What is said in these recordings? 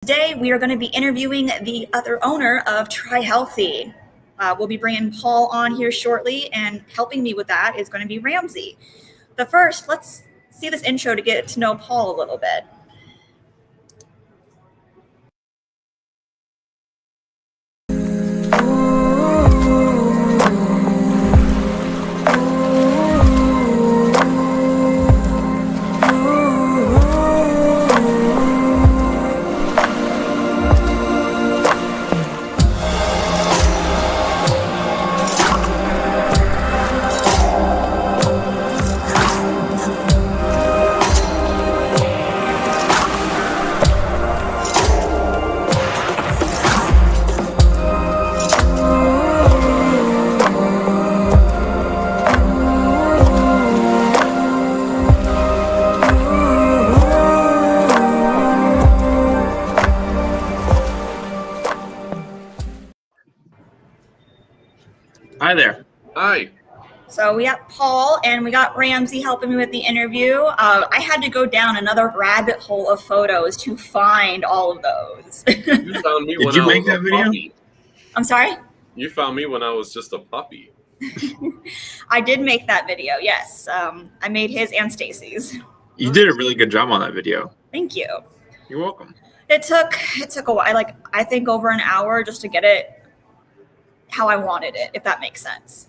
Today, we are going to be interviewing the other owner of Try Healthy. We'll be bringing Paul on here shortly, and helping me with that is going to be Ramsey. But first, let's see this intro to get to know Paul a little bit. Hi there. Hi. So we got Paul and we got Ramsey helping me with the interview. I had to go down another rabbit hole of photos to find all of those. You found me Did when you I make was that a video? puppy. I'm sorry? You found me when I was just a puppy. I did make that video, yes. I made his and Stacy's. You did a really good job on that video. Thank you. You're welcome. It took a while, I think over an hour just to get it how I wanted it, if that makes sense.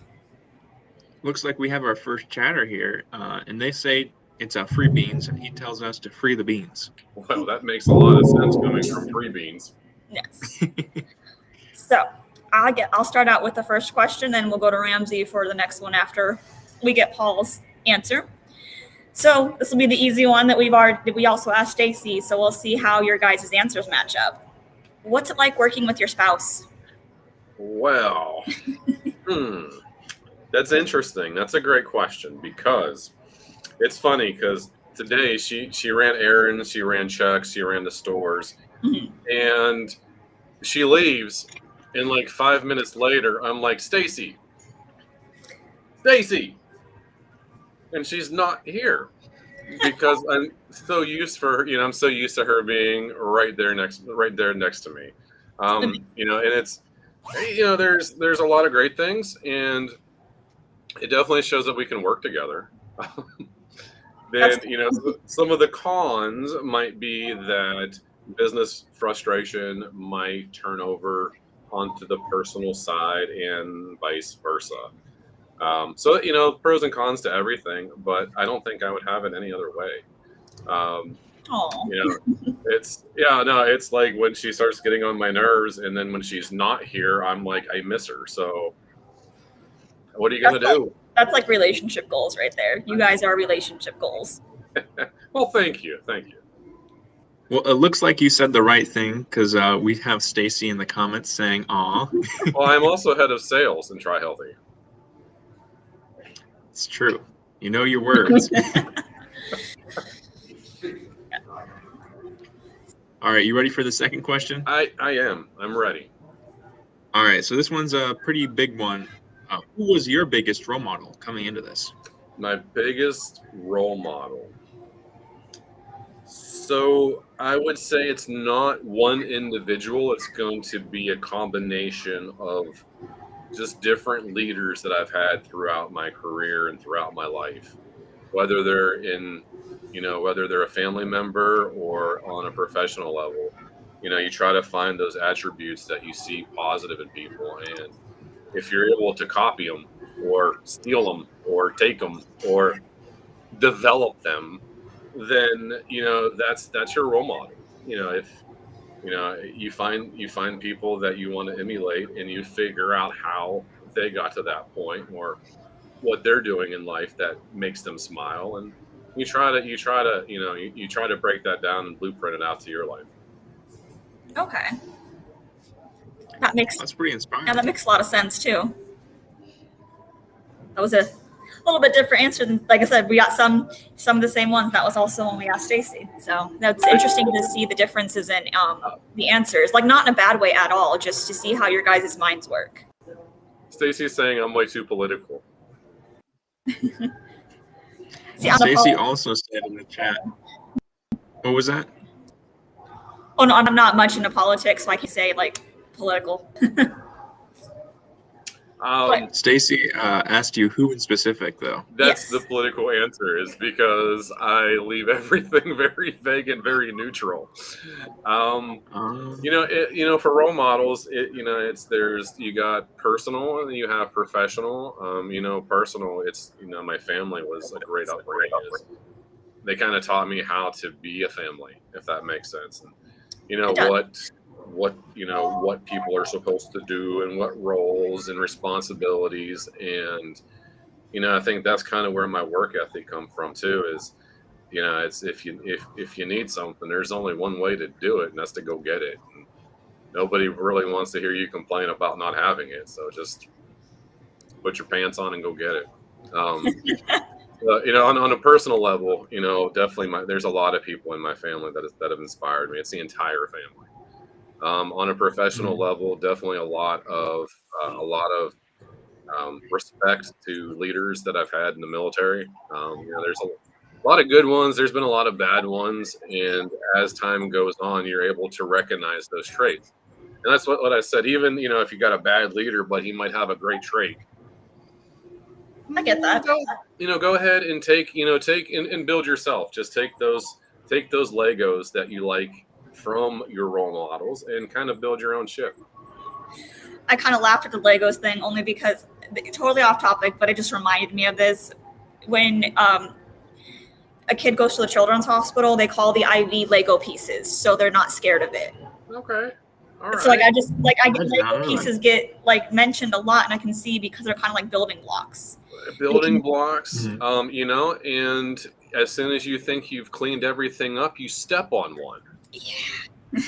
Looks like we have our first chatter here, and they say it's free beans, and he tells us to free the beans. Well, that makes a lot of sense coming from Free Beans. Yes. So I'll start out with the first question, then we'll go to Ramsey for the next one after we get Paul's answer. So this will be the easy one that we also asked Stacy. So we'll see how your guys' answers match up. What's it like working with your spouse? Well, that's interesting. That's a great question because it's funny because today she ran errands, she ran checks, she ran the stores, and she leaves, and like 5 minutes later, I'm like, Stacy, and she's not here because I'm so used to her being right there next to me. And it's there's a lot of great things, and it definitely shows that we can work together. Then some of the cons might be that business frustration might turn over onto the personal side and vice versa. So pros and cons to everything, but I don't think I would have it any other way. It's like when she starts getting on my nerves, and then when she's not here, I'm like, I miss her. So what are you gonna do? That's like relationship goals right there. You guys are relationship goals. Well, thank you. Well, it looks like you said the right thing because we have Stacy in the comments saying, "Aw." Well, I'm also head of sales in Try Healthy. It's true. You know your words. All right, you ready for the second question? I am. I'm ready. All right, so this one's a pretty big one. Who was your biggest role model coming into this? My biggest role model. So I would say it's not one individual. It's going to be a combination of just different leaders that I've had throughout my career and throughout my life, whether they're a family member or on a professional level. You try to find those attributes that you see positive in people, and if you're able to copy them or steal them or take them or develop them, then that's your role model. If you find people that you want to emulate, and you figure out how they got to that point or what they're doing in life that makes them smile, and you try to break that down and blueprint it out to your life. Okay. That's pretty inspiring. Yeah, that makes a lot of sense too. That was a little bit different answer than, like I said, we got some of the same ones. That was also when we asked Stacy. So that's interesting to see the differences in the answers. Like, not in a bad way at all, just to see how your guys' minds work. Stacy's saying I'm way too political. Stacy also said in the chat. What was that? Oh no, I'm not much into politics, like you say, like political. Stacy asked you who in specific, though. That's Yes. the political answer, is because I leave everything very vague and very neutral. For role models, you got personal and you have professional. Personal, it's my family was a great upbringing. They kind of taught me how to be a family, if that makes sense. And what people are supposed to do and what roles and responsibilities. And I think that's kind of where my work ethic come from too, is it's if you need something, there's only one way to do it, and that's to go get it. And nobody really wants to hear you complain about not having it, so just put your pants on and go get it. On a personal level, definitely there's a lot of people in my family that have inspired me. It's the entire family. On a professional level, definitely a lot of respect to leaders that I've had in the military. There's a lot of good ones. There's been a lot of bad ones, and as time goes on, you're able to recognize those traits. And that's what I said. Even if you got a bad leader, but he might have a great trait. I get that. Go ahead and take and build yourself. Just take those Legos that you like from your role models and kind of build your own ship. I kind of laughed at the Legos thing only because totally off topic, but it just reminded me of this. When a kid goes to the children's hospital, they call the IV Lego pieces, so they're not scared of it. Okay. All so right. I get Lego pieces get mentioned a lot, and I can see because they're kind of like building blocks. Blocks, and as soon as you think you've cleaned everything up, you step on one. Yeah.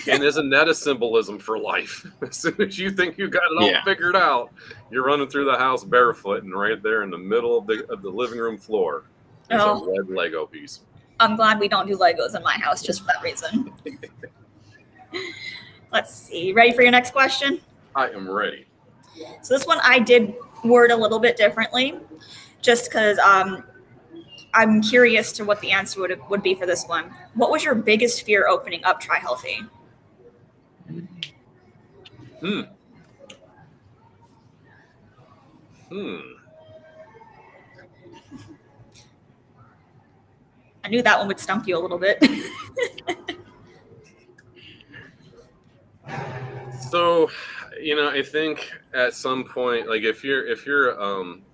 And isn't that a symbolism for life? As soon as you think you got it all figured out, you're running through the house barefoot, and right there in the middle of the living room floor is a red Lego piece. I'm glad we don't do Legos in my house just for that reason. Let's see. Ready for your next question? I am ready. So this one I did word a little bit differently, just because I'm curious to what the answer would be for this one. What was your biggest fear opening up Try Healthy? I knew that one would stump you a little bit. So, I think at some point, like if you're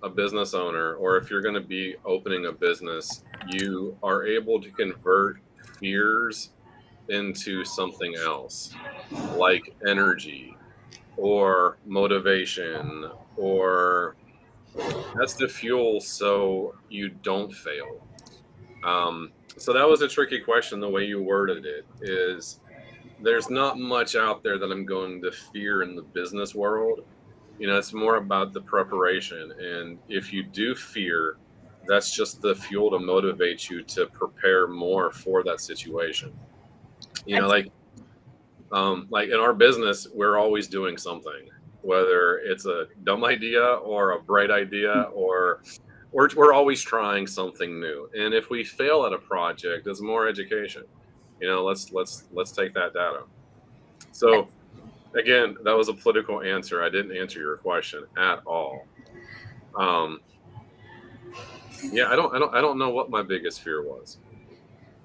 a business owner, or if you're going to be opening a business, you are able to convert fears into something else, like energy or motivation, or that's the fuel so you don't fail. So that was a tricky question. The way you worded it is, there's not much out there that I'm going to fear in the business world. It's more about the preparation. And if you do fear, that's just the fuel to motivate you to prepare more for that situation. Like in our business, we're always doing something, whether it's a dumb idea or a bright idea, or we're always trying something new. And if we fail at a project, it's more education. Let's take that data. So again, that was a political answer. I didn't answer your question at all. I don't know what my biggest fear was.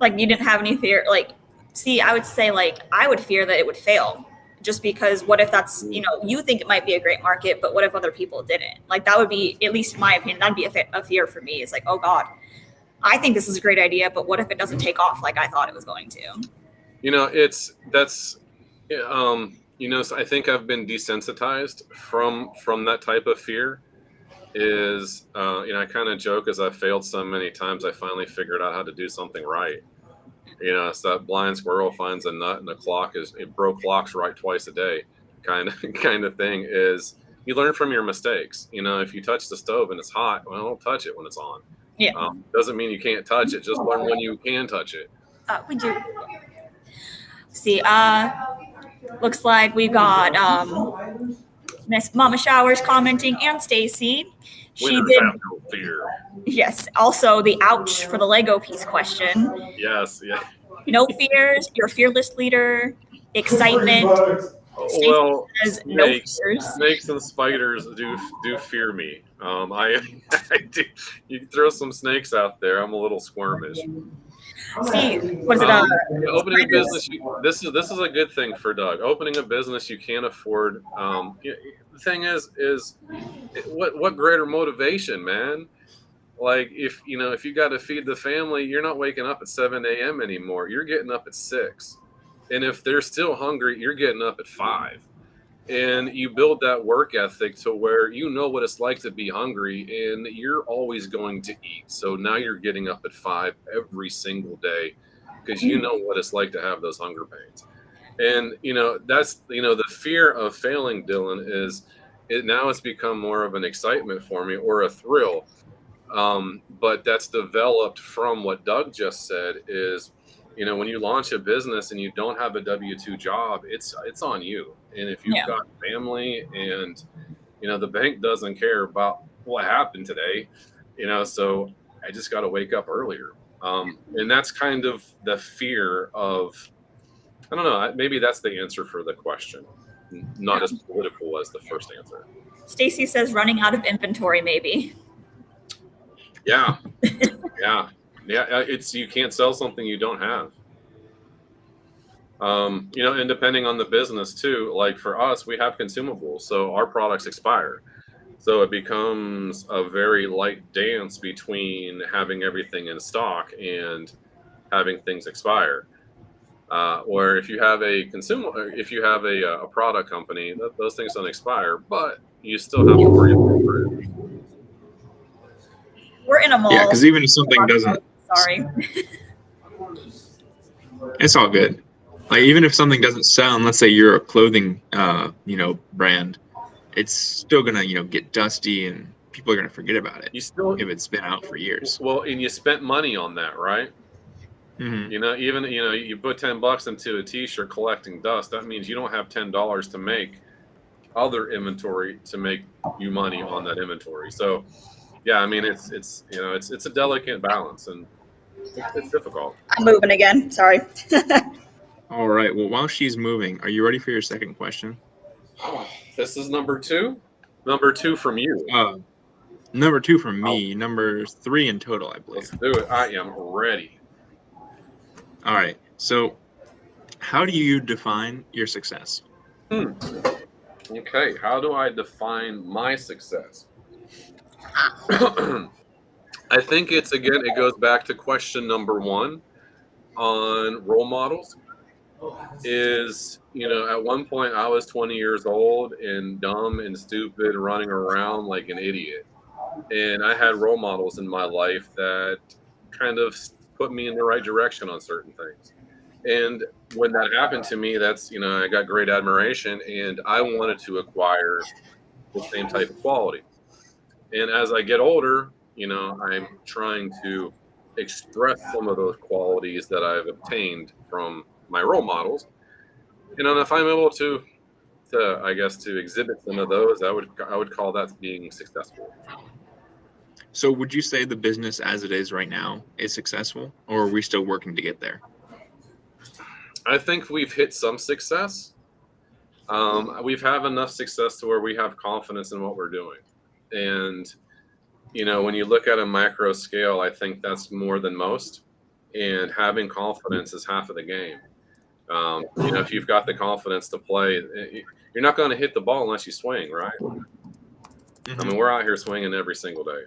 Like, you didn't have any fear? I would say I would fear that it would fail, just because what if that's, you think it might be a great market, but what if other people didn't? That would be, at least in my opinion, that'd be a fear for me. It's like, oh God, I think this is a great idea, but what if it doesn't take off like I thought it was going to? So I think I've been desensitized from that type of fear. I kind of joke, as I've failed so many times, I finally figured out how to do something right. It's that blind squirrel finds a nut and it broke clocks right twice a day kind of thing. Is you learn from your mistakes. If you touch the stove and it's hot, well, don't touch it when it's on. Yeah. Doesn't mean you can't touch it. Just learn when you can touch it. We do. See, looks like we got Miss Mama Showers commenting, and Stacy. She Winners did. have no fear. Yes. Also, the ouch for the Lego piece question. Yes. Yeah. No fears. You're a fearless leader. excitement. Stacy Well, says no snakes, fears. snakes and spiders do fear me. I do. You throw some snakes out there, I'm a little squirmish. See, what is it? Opening a spiders? business, this is a good thing for Doug. Opening a business you can't afford. The thing is what greater motivation, man? Like if you got to feed the family, you're not waking up at 7 a.m. anymore. You're getting up at 6, and if they're still hungry, you're getting up at 5. And you build that work ethic to where you know what it's like to be hungry and you're always going to eat. So now you're getting up at 5 every single day because you know what it's like to have those hunger pains. And that's the fear of failing, Dylan, is now it's become more of an excitement for me, or a thrill. But that's developed from what Doug just said is, when you launch a business and you don't have a W-2 job, it's on you. And if you've got family and, the bank doesn't care about what happened today, so I just got to wake up earlier. And that's kind of the fear of, I don't know, maybe that's the answer for the question. Not as political as the first answer. Stacy says running out of inventory, maybe. Yeah. Yeah. You can't sell something you don't have. And depending on the business too, like for us, we have consumables, so our products expire. So it becomes a very light dance between having everything in stock and having things expire. Or if you have a product company, those things don't expire, but you still have to worry about it. We're in a mall. Yeah, because even if something doesn't, sorry, it's all good. Like even if something doesn't sell, and let's say you're a clothing, brand, it's still gonna, get dusty, and people are gonna forget about it. If it's been out for years. Well, and you spent money on that, right? Mm-hmm. Even you put $10 into a T-shirt collecting dust. That means you don't have $10 to make other inventory to make you money on that inventory. So, yeah, I mean it's a delicate balance, and it's difficult. I'm moving again. Sorry. All right. Well, while she's moving, are you ready for your second question? This is number 2. Number 2 from you. Number 2 from me. Number 3 in total, I believe. Let's do it. I am ready. All right. So, how do you define your success? Okay. How do I define my success? I think it goes back to question number 1 on role models. Is, at one point I was 20 years old and dumb and stupid, running around like an idiot. And I had role models in my life that kind of put me in the right direction on certain things. And when that happened to me, that's, I got great admiration and I wanted to acquire the same type of quality. And as I get older, I'm trying to express some of those qualities that I've obtained from my role models. And if I'm able to exhibit some of those, I would call that being successful. So would you say the business as it is right now is successful, or are we still working to get there? I think we've hit some success. We've had enough success to where we have confidence in what we're doing. And, when you look at a macro scale, I think that's more than most. And having confidence is half of the game. If you've got the confidence to play, you're not going to hit the ball unless you swing, right? Mm-hmm. I mean, we're out here swinging every single day.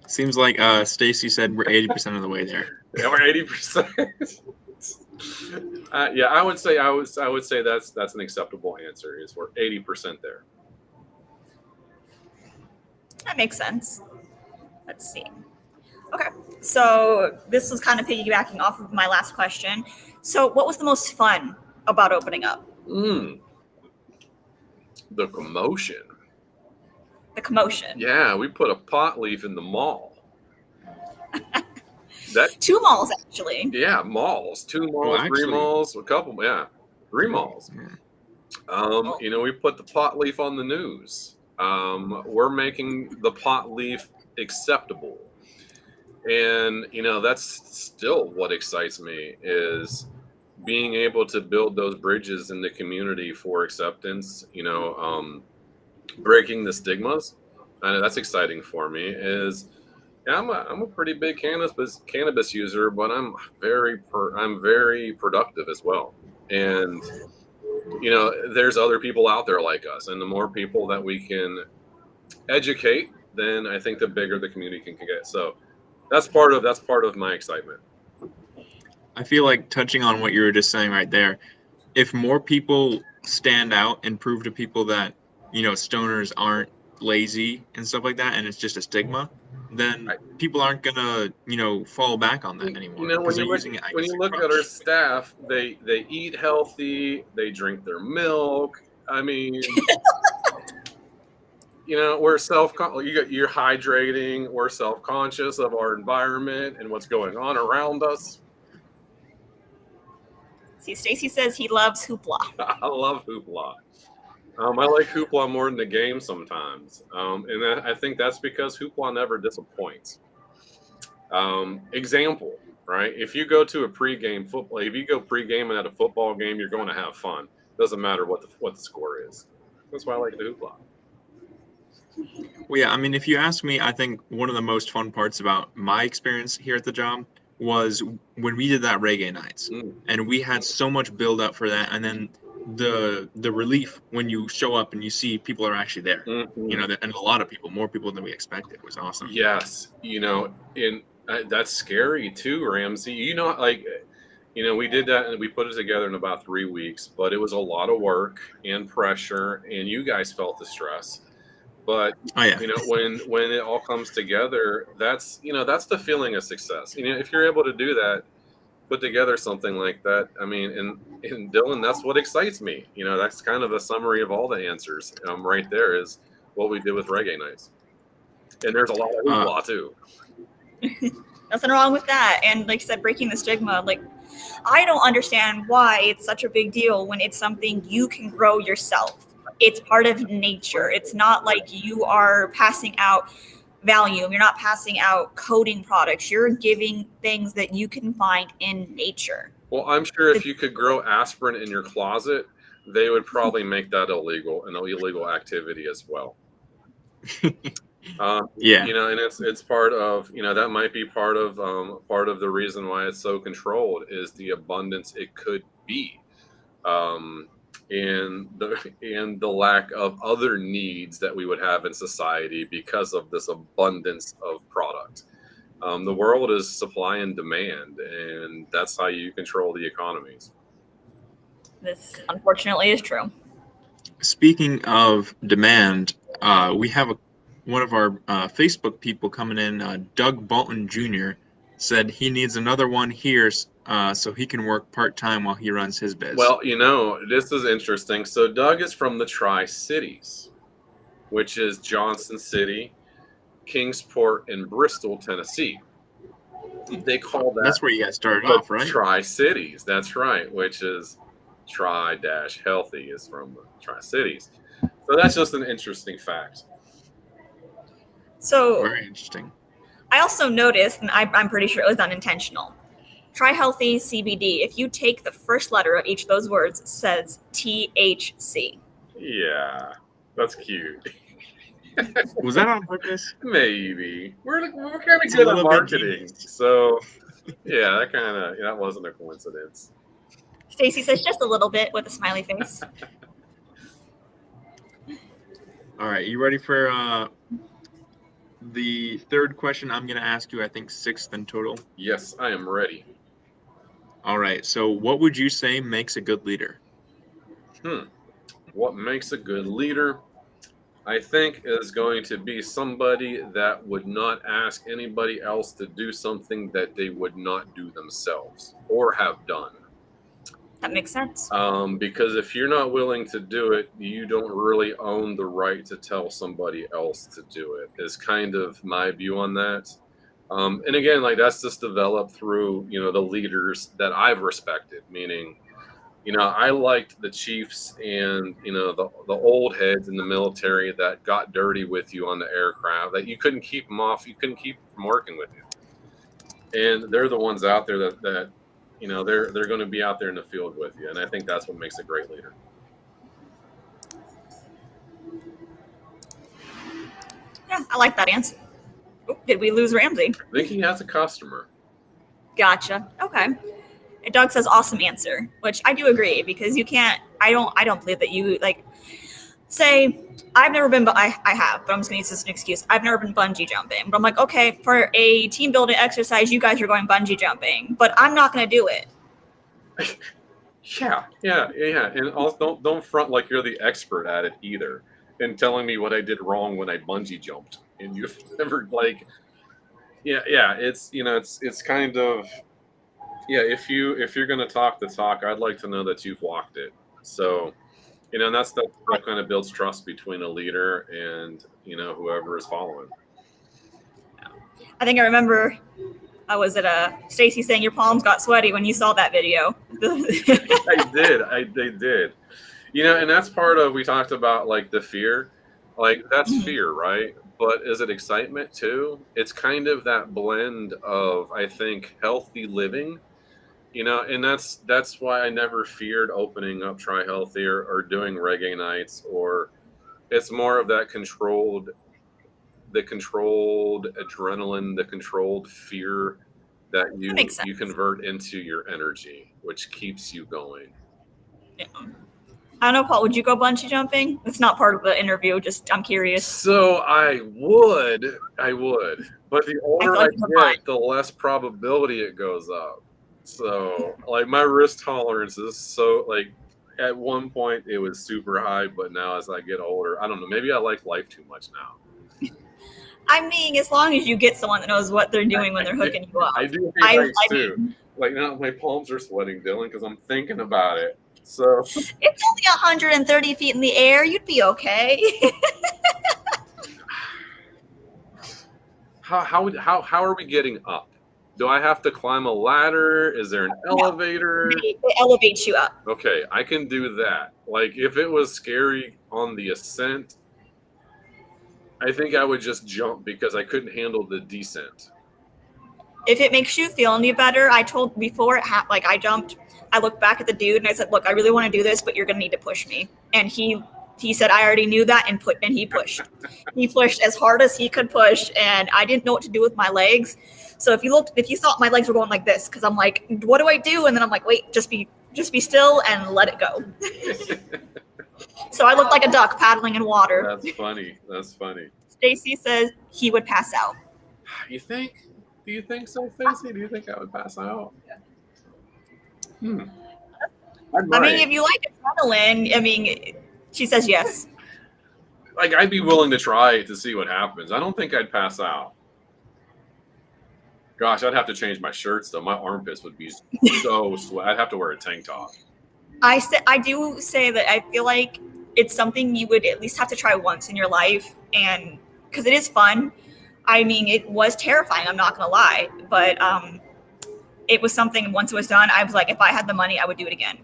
Seems like Stacy said we're 80% of the way there. Yeah, we're 80%. Yeah, I would say that's an acceptable answer. Is we're 80% there. That makes sense. Let's see. Okay, so this was kind of piggybacking off of my last question. So what was the most fun about opening up? The commotion. The commotion. Yeah, we put a pot leaf in the mall. 2 malls, actually. Yeah, malls. 2 malls, 3 malls, a couple. Yeah, 3 malls. We put the pot leaf on the news. We're making the pot leaf acceptable. And, that's still what excites me is being able to build those bridges in the community for acceptance, breaking the stigmas, and that's exciting for me. Yeah, I'm a pretty big cannabis user, but I'm very productive as well. And there's other people out there like us, and the more people that we can educate, then I think the bigger the community can get. So that's part of my excitement. I feel like touching on what you were just saying right there, if more people stand out and prove to people that, stoners aren't lazy and stuff like that, and it's just a stigma, then people aren't gonna, fall back on that anymore. When you look at our staff, they eat healthy, they drink their milk. I mean, we're you're hydrating, we're self-conscious of our environment and what's going on around us. See, Stacy says he loves hoopla. I love hoopla. I like hoopla more than the game sometimes. And I think that's because hoopla never disappoints. Example, right? If you go to a pregame football, if you go pregame at a football game, you're going to have fun. Doesn't matter what the score is. That's why I like the hoopla. Well, yeah, I mean, if you ask me, I think one of the most fun parts about my experience here at the job was when we did that reggae nights, and we had so much build up for that, and then the relief when you show up and you see people are actually there, and a lot of people, more people than we expected, was awesome. Yes, that's scary too, Ramsey. We did that and we put it together in about 3 weeks, but it was a lot of work and pressure, and you guys felt the stress. But when it all comes together, that's the feeling of success. If you're able to do that, put together something like that. I mean, and Dylan, that's what excites me. That's kind of a summary of all the answers. Right there is what we did with reggae nights, and there's a lot of hoopla too. Nothing wrong with that. And like I said, breaking the stigma. Like, I don't understand why it's such a big deal when it's something you can grow yourself. It's part of nature. It's not like you are passing out Valium. You're not passing out coating products. You're giving things that you can find in nature. Well, I'm sure if you could grow aspirin in your closet, they would probably make that illegal, an illegal activity as well. Yeah. And it's part of, that might be part of the reason why it's so controlled is the abundance it could be. And the lack of other needs that we would have in society because of this abundance of product. The world is supply and demand, and that's how you control the economies. This unfortunately is true. Speaking of demand, we have one of our Facebook people coming in, Doug Bolton Jr., said he needs another one here so he can work part-time while he runs his biz. Well, this is interesting. So Doug is from the Tri-Cities, which is Johnson City, Kingsport, and Bristol, Tennessee. They call that... That's where you guys started off, right? Tri-Cities, that's right, which is Tri-Healthy is from the Tri-Cities. So that's just an interesting fact. So very interesting. I also noticed, and I'm pretty sure it was unintentional, Tri-Healthy CBD, if you take the first letter of each of those words, it says THC. Yeah, that's cute. Was that on purpose? Maybe. We're kind of good at marketing. So, yeah, that wasn't a coincidence. Stacy says just a little bit with a smiley face. All right, you ready for the third question I'm going to ask you? I think 6th in total. Yes, I am ready. All right, so what would you say makes a good leader? What makes a good leader, I think, is going to be somebody that would not ask anybody else to do something that they would not do themselves or have done. That makes sense. Because if you're not willing to do it, you don't really own the right to tell somebody else to do it, is kind of my view on that. And again, that's just developed through, the leaders that I've respected, meaning, I liked the chiefs and, the old heads in the military that got dirty with you on the aircraft, that you couldn't keep them off. You couldn't keep them from working with you. And they're the ones out there that you know, they're going to be out there in the field with you, and I think that's what makes a great leader. Yeah, I like that answer. Oh, did we lose Ramsey? I think he has a customer. Gotcha. Okay. And Doug says awesome answer, which I do agree, because you can't. I don't believe that you like. Say I've never been, but I have, but I'm just gonna use this as an excuse. I've never been bungee jumping, but I'm like, okay, for a team building exercise, you guys are going bungee jumping, but I'm not gonna do it. Yeah. And also don't front like you're the expert at it either, and telling me what I did wrong when I bungee jumped, and you've never like, yeah. It's, you know, it's kind of, yeah. If you're gonna talk the talk, I'd like to know that you've walked it. So, you know, and that kind of builds trust between a leader and, you know, whoever is following. I think I remember. Was it Stacy saying your palms got sweaty when you saw that video? I did. You know, and that's part of, we talked about like the fear, like that's fear, right? But is it excitement too? It's kind of that blend of, I think, healthy living, you know, and that's why I never feared opening up Try Healthy or doing reggae nights, or it's more of that the controlled adrenaline, the controlled fear that you convert into your energy, which keeps you going. Yeah. I don't know, Paul, would you go bungee jumping? It's not part of the interview, just I'm curious. So I would, but the older I get, the less probability it goes up. So like my risk tolerance is so, like, at one point it was super high, but now as I get older, I don't know, maybe I like life too much now. I mean, as long as you get someone that knows what they're doing when they're hooking you up. I do hate heights too. Like now my palms are sweating, Dylan, because I'm thinking about it. So it's only 130 feet in the air. You'd be okay. How are we getting up? Do I have to climb a ladder? Is there an elevator? It elevates you up. Okay, I can do that. Like if it was scary on the ascent, I think I would just jump because I couldn't handle the descent. If it makes you feel any better, I told before it happened, like I jumped, I looked back at the dude and I said, look, I really want to do this, but you're going to need to push me. And he said, I already knew that, and he pushed. He pushed as hard as he could push, and I didn't know what to do with my legs. So if you thought my legs were going like this, because I'm like, what do I do? And then I'm like, wait, just be still and let it go. So I looked like a duck paddling in water. That's funny. Stacy says he would pass out. You think? Do you think so, Stacy? Do you think I would pass out? I mean, if you like adrenaline, I mean, she says yes. Like, I'd be willing to try it to see what happens. I don't think I'd pass out. Gosh, I'd have to change my shirts though. My armpits would be so sweat. I'd have to wear a tank top. I do say that I feel like it's something you would at least have to try once in your life, and because it is fun. I mean, it was terrifying, I'm not gonna lie, but it was something, once it was done, I was like, if I had the money, I would do it again.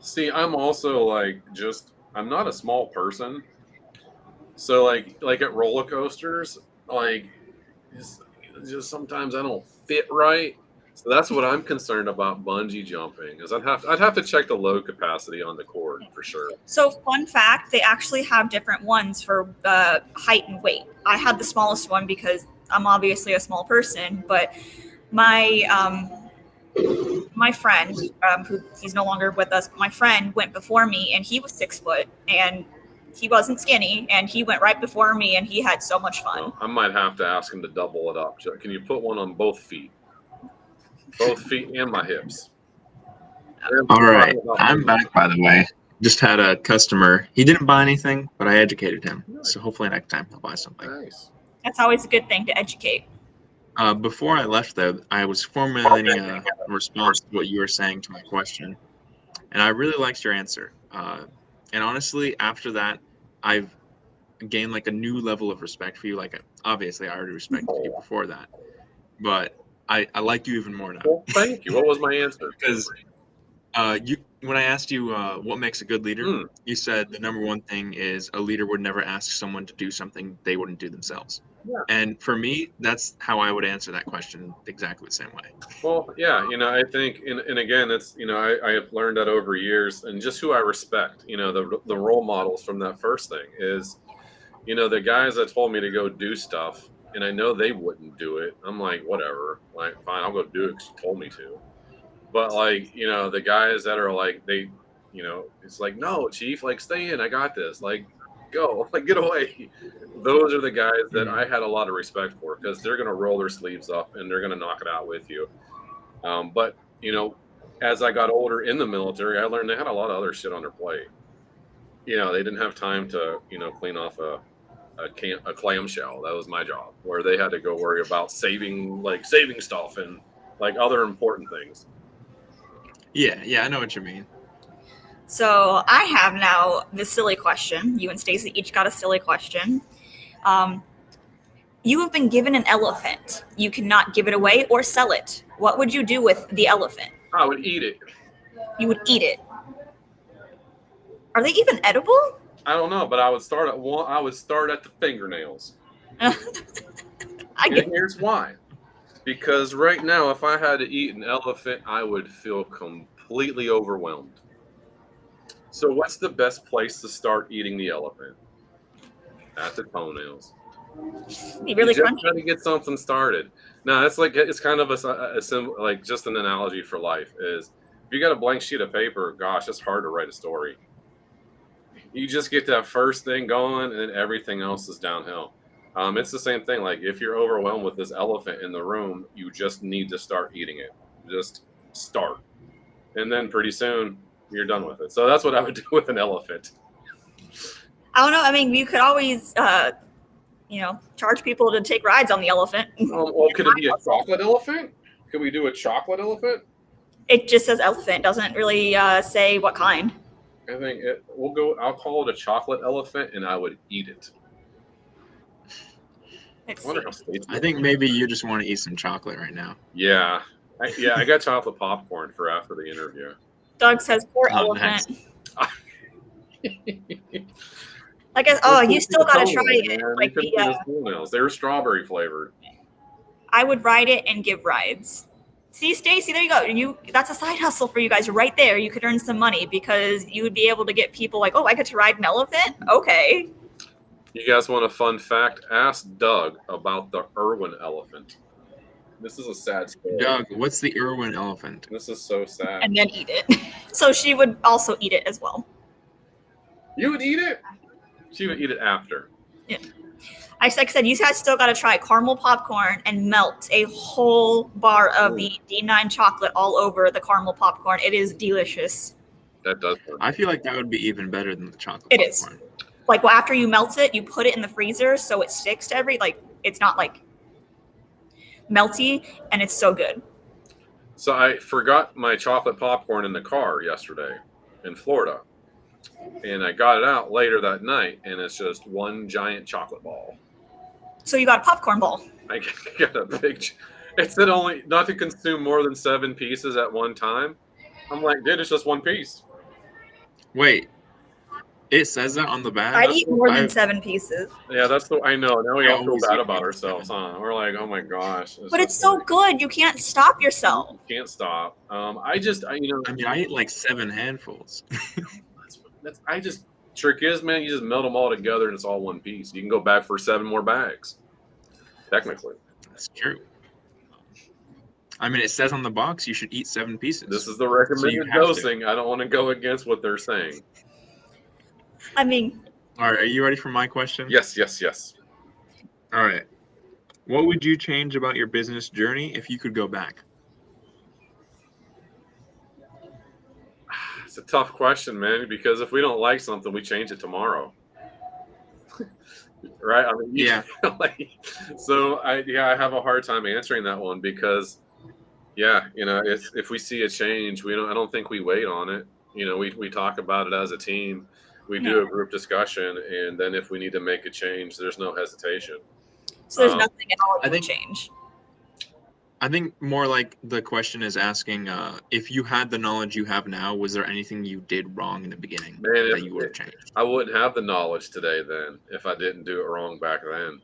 See, I'm also like, I'm not a small person. So like at roller coasters, like just sometimes I don't fit right. So that's what I'm concerned about bungee jumping, is I'd have to check the load capacity on the cord for sure. So fun fact, they actually have different ones for height and weight. I had the smallest one because I'm obviously a small person, but my friend, who he's no longer with us, my friend went before me, and he was 6 foot, and he wasn't skinny, and he went right before me, and he had so much fun. Well, I might have to ask him to double it up. Can you put one on both feet? Both feet and my hips. All right, I'm back, by the way. Just had a customer. He didn't buy anything, but I educated him. So hopefully next time he'll buy something. Nice. That's always a good thing to educate. Before I left, though, I was formulating a response to what you were saying to my question, and I really liked your answer. And honestly, after that, I've gained like a new level of respect for you. Like, obviously, I already respected you before that, but I like you even more now. Well, thank you. What was my answer? Because when I asked you what makes a good leader, Hmm. you said the number one thing is a leader would never ask someone to do something they wouldn't do themselves. Yeah. And for me, that's how I would answer that question exactly the same way. Well, yeah, I think, and again, it's, I have learned that over years, and just who I respect, the role models from that first thing is, the guys that told me to go do stuff, and I know they wouldn't do it. I'm like, whatever, like, fine, I'll go do it because you told me to. But like, the guys that are like, it's like, no, chief, like, stay in, I got this, like, go, like, get away. Those are the guys that I had a lot of respect for, because they're going to roll their sleeves up and they're going to knock it out with you. But as I got older in the military, I learned they had a lot of other shit on their plate. They didn't have time to clean off a clamshell. That was my job, where they had to go worry about saving stuff and like other important things. Yeah, I know what you mean. So I have now the silly question. You and Stacy each got a silly question. You have been given an elephant. You cannot give it away or sell it. What would you do with the elephant? I would eat it. You would eat it. Are they even edible? I don't know, but I would start at one. I would start at the fingernails. Here's why. Because right now, if I had to eat an elephant, I would feel completely overwhelmed. So what's the best place to start eating the elephant? At the toenails. Be really just crunchy. trying to get something started. No, it's kind of like just an analogy for life. Is if you got a blank sheet of paper, gosh, it's hard to write a story. You just get that first thing going, and then everything else is downhill. It's the same thing. Like if you're overwhelmed with this elephant in the room, you just need to start eating it. Just start, and then pretty soon you're done with it. So that's what I would do with an elephant. I don't know. I mean, you could always, charge people to take rides on the elephant. Well, could it be a chocolate elephant? Could we do a chocolate elephant? It just says elephant. Doesn't really say what kind. I think I'll call it a chocolate elephant, and I would eat it. I think maybe you just want to eat some chocolate right now. Yeah. I got chocolate popcorn for after the interview. Doug says poor elephant. Nice. I guess. Oh, you still gotta try it. Like they're strawberry flavored. I would ride it and give rides. See, Stacy, there you go. That's a side hustle for you guys right there. You could earn some money because you would be able to get people like, oh, I get to ride an elephant? Okay. You guys want a fun fact? Ask Doug about the Irwin elephant. This is a sad story. Doug, what's the Irwin elephant? This is so sad. And then eat it. So she would also eat it as well. You would eat it? She would eat it after. Yeah. Like I said, you guys still got to try caramel popcorn and melt a whole bar of the D9 chocolate all over the caramel popcorn. It is delicious. That does work. I feel like that would be even better than the chocolate It popcorn. is. Like, well, after you melt it, you put it in the freezer so it sticks to it's not like melty, and it's so good. So I forgot my chocolate popcorn in the car yesterday in Florida. And I got it out later that night, and it's just one giant chocolate ball. So you got a popcorn ball. I got a big. It said only not to consume more than 7 pieces at one time. I'm like, dude, it's just one piece. Wait, it says that on the bag? I'd eat more than 7 pieces. Yeah, that's what I know. Now we all feel bad about ourselves, huh? We're like, oh my gosh. But it's so good. You can't stop yourself. You can't stop. I eat like 7 handfuls. Trick is, man, you just melt them all together and it's all one piece. You can go back for 7 more bags. Technically. That's true. I mean, it says on the box you should eat 7 pieces. This is the recommended dosing. I don't want to go against what they're saying. I mean. All right, are you ready for my question? Yes. All right. What would you change about your business journey if you could go back? It's a tough question, man, because if we don't like something, we change it tomorrow. Right? I mean, yeah. So I have a hard time answering that one because, if we see a change, I don't think we wait on it. We talk about it as a team. We do a group discussion, and then if we need to make a change, there's no hesitation. So there's nothing at all that would change. I think more like the question is asking if you had the knowledge you have now, was there anything you did wrong in the beginning that you would have changed? I wouldn't have the knowledge today then if I didn't do it wrong back then.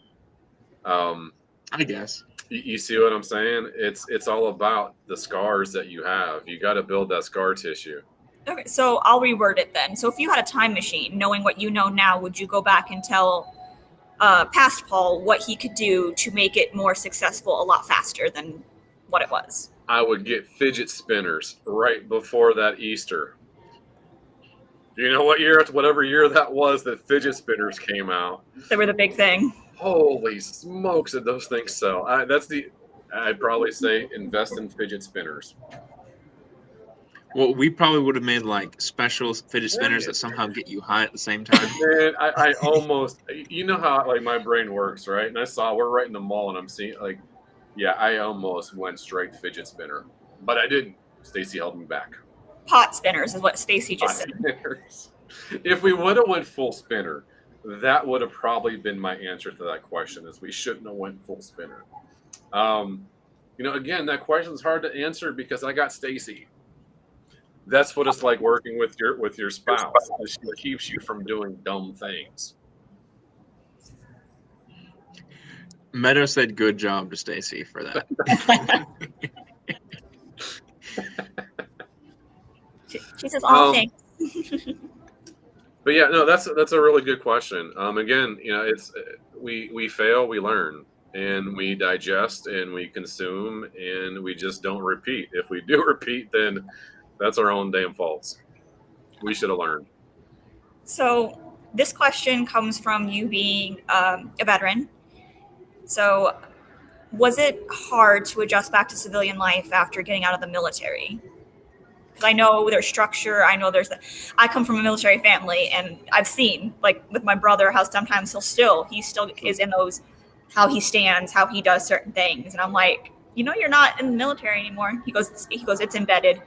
I guess. You see what I'm saying? It's all about the scars that you have. You got to build that scar tissue. Okay, so I'll reword it then. So if you had a time machine, knowing what you know now, would you go back and tell past Paul what he could do to make it more successful a lot faster than what it was? I would get fidget spinners right before that Easter. Do you know what year, whatever year that was, that fidget spinners came out? They were the big thing. Holy smokes, did those things sell? I'd probably say invest in fidget spinners. Well, we probably would have made like special fidget spinners that somehow get you high at the same time. Man, I almost, you know how like my brain works, right? And we're right in the mall, and I'm seeing like, yeah, I almost went straight fidget spinner, but I didn't. Stacy held me back. Pot spinners is what Stacy just said. Spinners. If we would have went full spinner, that would have probably been my answer to that question. Is we shouldn't have went full spinner. Again, that question's hard to answer because I got Stacy. That's what it's like working with your spouse. She keeps you from doing dumb things. Meadow said good job to Stacy for that. She says all things. But yeah, no, that's a really good question. Again, it's we fail, we learn, and we digest and we consume, and we just don't repeat. If we do repeat, then that's our own damn faults. We should have learned. So this question comes from you being a veteran. So was it hard to adjust back to civilian life after getting out of the military? Because I know there's structure. I know I come from a military family, and I've seen, like with my brother, how sometimes he still is in those, how he stands, how he does certain things. And I'm like, you're not in the military anymore. He goes, it's embedded.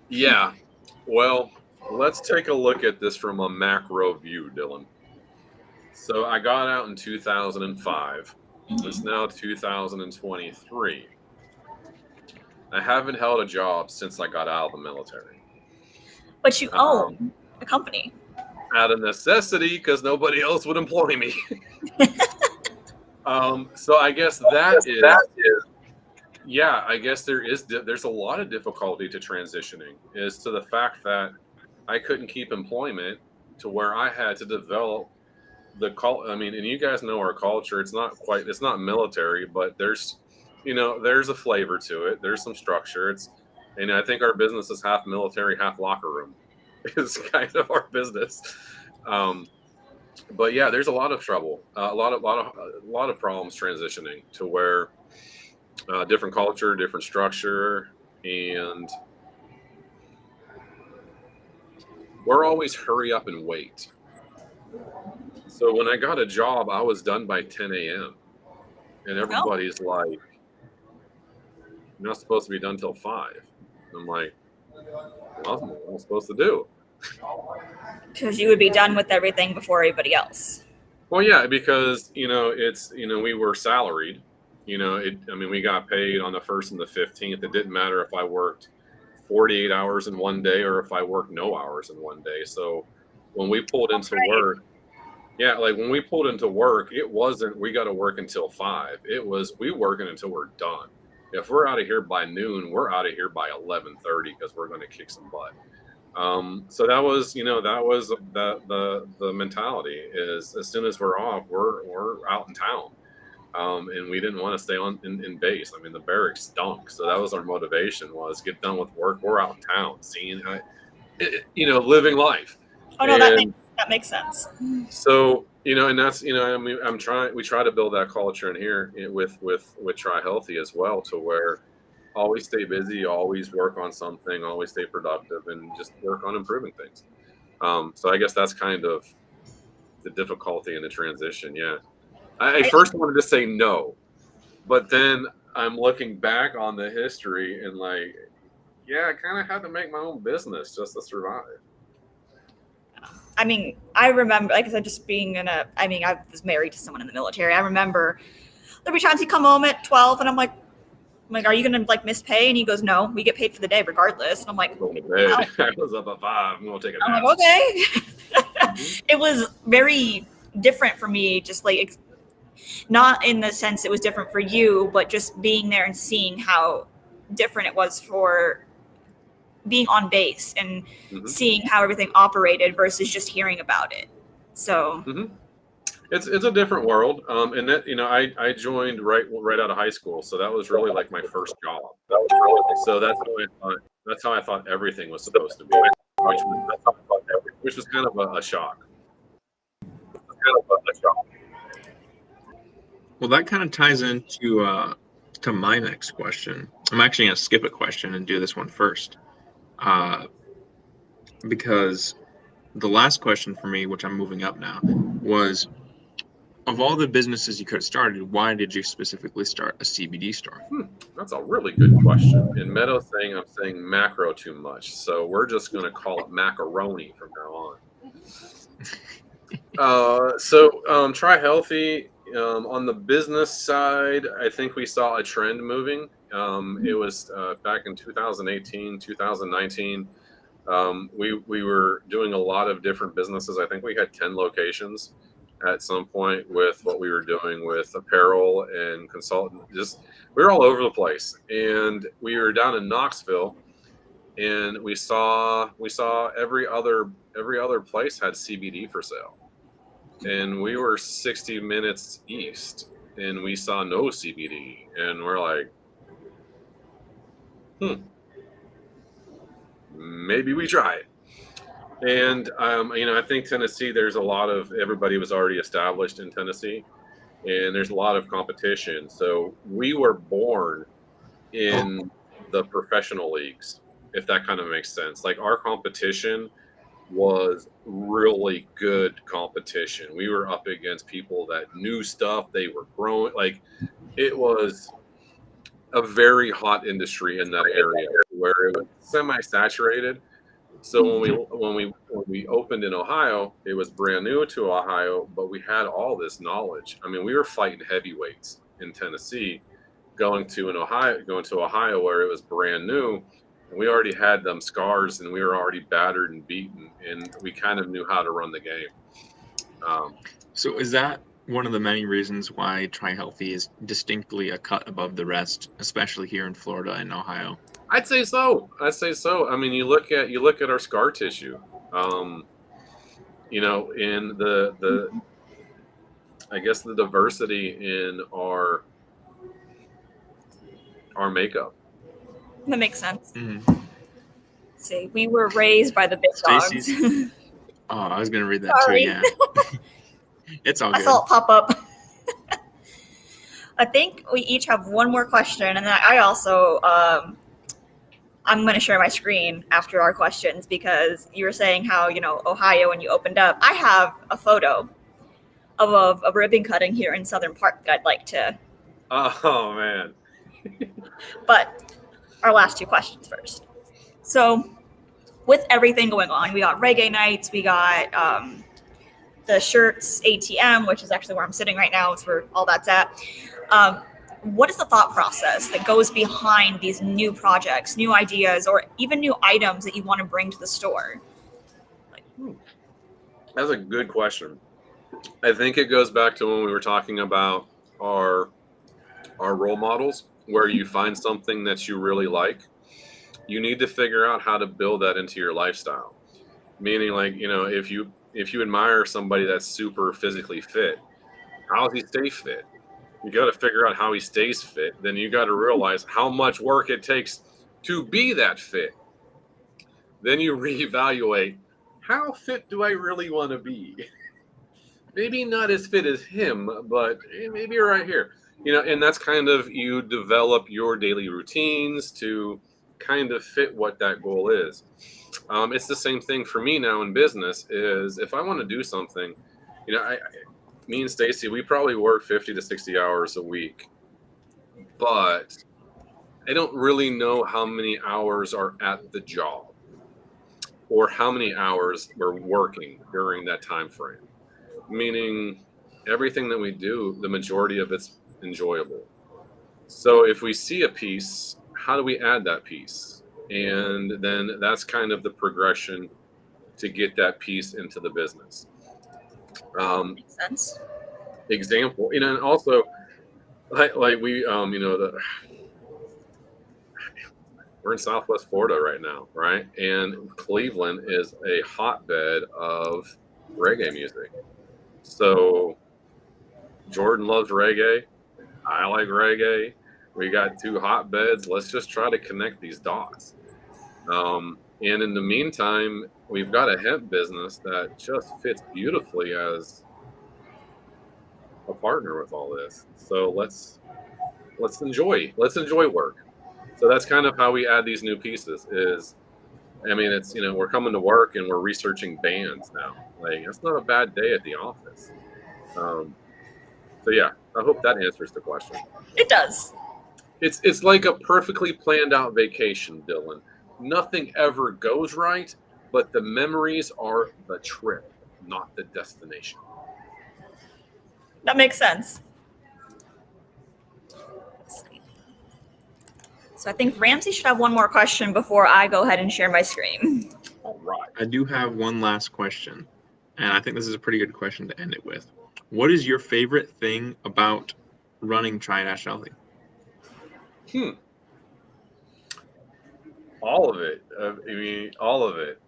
Yeah. Well, let's take a look at this from a macro view, Dylan. So I got out in 2005. Mm-hmm. It's now 2023. I haven't held a job since I got out of the military. But you own a company. Out of necessity, because nobody else would employ me. So I guess that is. Yeah, I guess there's a lot of difficulty to transitioning, is to the fact that I couldn't keep employment to where I had to develop the cult. I mean, and you guys know our culture. It's not military, but there's a flavor to it. There's some structure. And I think our business is half military, half locker room. Is kind of our business. But yeah, there's a lot of trouble, a lot of problems transitioning to where. Different culture, different structure, and we're always hurry up and wait. So when I got a job, I was done by 10 a.m. And everybody's like, you're not supposed to be done till 5. I'm like, well, what am I supposed to do? Because you would be done with everything before everybody else. Well, yeah, because, we were salaried. We got paid on the 1st and the 15th. It didn't matter if I worked 48 hours in one day or if I worked no hours in one day. So when we pulled into work, it wasn't, we got to work until 5. It was, we working until we're done. If we're out of here by noon, we're out of here by 11:30 because we're going to kick some butt. So that was the mentality is as soon as we're off, we're out in town. And we didn't want to stay in base. I mean, the barracks stunk. So that was our motivation, was get done with work. We're out in town, seeing, living life. Oh, no, that makes sense. So, and that's, we try to build that culture in here with Try Healthy as well, to where always stay busy, always work on something, always stay productive, and just work on improving things. So I guess that's kind of the difficulty in the transition. Yeah. I first wanted to say no, but then I'm looking back on the history and I kind of had to make my own business just to survive. I mean, I remember, like I said, just being I was married to someone in the military. I remember there'd be times he'd come home at 12 and I'm like, I'm like, are you gonna like miss pay? And he goes, no, we get paid for the day regardless. And I'm like, Going to bed. wow. I was up at 5. I'm gonna take a I'm nap. like, okay. It was very different for me, just like not in the sense it was different for you, but just being there and seeing how different it was for being on base and seeing how everything operated versus just hearing about it. So it's a different world. And that, I joined right out of high school, so that was really like my first job. So that's how I thought everything was supposed to be, which was kind of a shock. Well, that kind of ties into to my next question. I'm actually going to skip a question and do this one first, because the last question for me, which I'm moving up now, was, of all the businesses you could have started, why did you specifically start a CBD store? That's a really good question. In Meadow thing, I'm saying macro too much, so we're just going to call it macaroni from now on. So Try Healthy. On the business side, I think we saw a trend moving. It was back in 2018, 2019. We were doing a lot of different businesses. I think we had 10 locations at some point with what we were doing with apparel and consultant. Just we were all over the place, and we were down in Knoxville, and we saw every other place had CBD for sale. And we were 60 minutes east, and we saw no CBD, and we're like, maybe we try it. And I think Tennessee, there's a lot of, everybody was already established in Tennessee, and there's a lot of competition. So we were born in the professional leagues, if that kind of makes sense. Like, our competition was really good competition. We were up against people that knew stuff. They were growing. Like, it was a very hot industry in that area where it was semi-saturated. So when we opened in Ohio, it was brand new to Ohio, but we had all this knowledge. I mean, we were fighting heavyweights in Tennessee, going to Ohio where it was brand new. And we already had them scars, and we were already battered and beaten, and we kind of knew how to run the game. So is that one of the many reasons why Try Healthy is distinctly a cut above the rest, especially here in Florida and Ohio? I'd say so. I mean, you look at our scar tissue. In the I guess the diversity in our makeup. That makes sense. See, we were raised by the big dogs. Oh, I was gonna read that too. Yeah, it's all good. I saw it pop up. I think we each have one more question, and then I also I'm going to share my screen after our questions, because you were saying how Ohio when you opened up. I have a photo of a ribbon cutting here in Southern Park that I'd like to. Oh man! But our last two questions first. So, with everything going on, we got reggae nights, we got the shirts ATM, which is actually where I'm sitting right now. It's where all that's at. What is the thought process that goes behind these new projects, new ideas, or even new items that you want to bring to the store? That's a good question. I think it goes back to when we were talking about our role models, where you find something that you really like. You need to figure out how to build that into your lifestyle. Meaning, like, if you admire somebody that's super physically fit, how does he stay fit? You got to figure out how he stays fit. Then you got to realize how much work it takes to be that fit. Then you reevaluate, how fit do I really want to be? Maybe not as fit as him, but maybe right here. And that's kind of, you develop your daily routines to kind of fit what that goal is. It's the same thing for me now in business. Is if I want to do something, me and Stacy, we probably work 50 to 60 hours a week, but I don't really know how many hours are at the job or how many hours we're working during that time frame. Meaning, everything that we do, the majority of it's enjoyable. So if we see a piece, how do we add that piece? And then that's kind of the progression to get that piece into the business. Makes sense. Example, and also like we, we're in Southwest Florida right now, right? And Cleveland is a hotbed of reggae music. So Jordan loves reggae. I like reggae. We got two hotbeds. Let's just try to connect these dots. And in the meantime, we've got a hemp business that just fits beautifully as a partner with all this. So let's enjoy work. So that's kind of how we add these new pieces. It's we're coming to work and we're researching bands now. Like, it's not a bad day at the office. So yeah, I hope that answers the question. It does. It's like a perfectly planned out vacation, Dylan. Nothing ever goes right, but the memories are the trip, not the destination. That makes sense. Let's see. So I think Ramsey should have one more question before I go ahead and share my screen. All right. I do have one last question, and I think this is a pretty good question to end it with. What is your favorite thing about running Tri-Dash Healthy? All of it. All of it.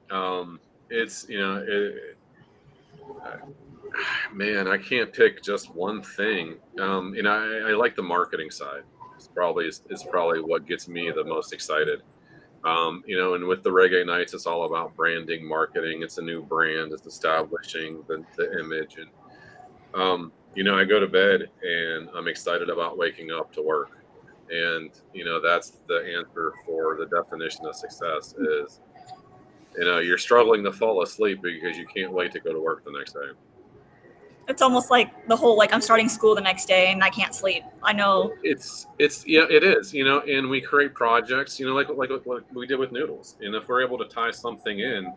Man, I can't pick just one thing. I like the marketing side. It's probably what gets me the most excited. And with the Reggae Nights, it's all about branding, marketing. It's a new brand. It's establishing the image. And, I go to bed and I'm excited about waking up to work. And, that's the answer for the definition of success is, you're struggling to fall asleep because you can't wait to go to work the next day. It's almost like the whole, I'm starting school the next day and I can't sleep. I know. It is, and we create projects, like what we did with Noodles. And if we're able to tie something in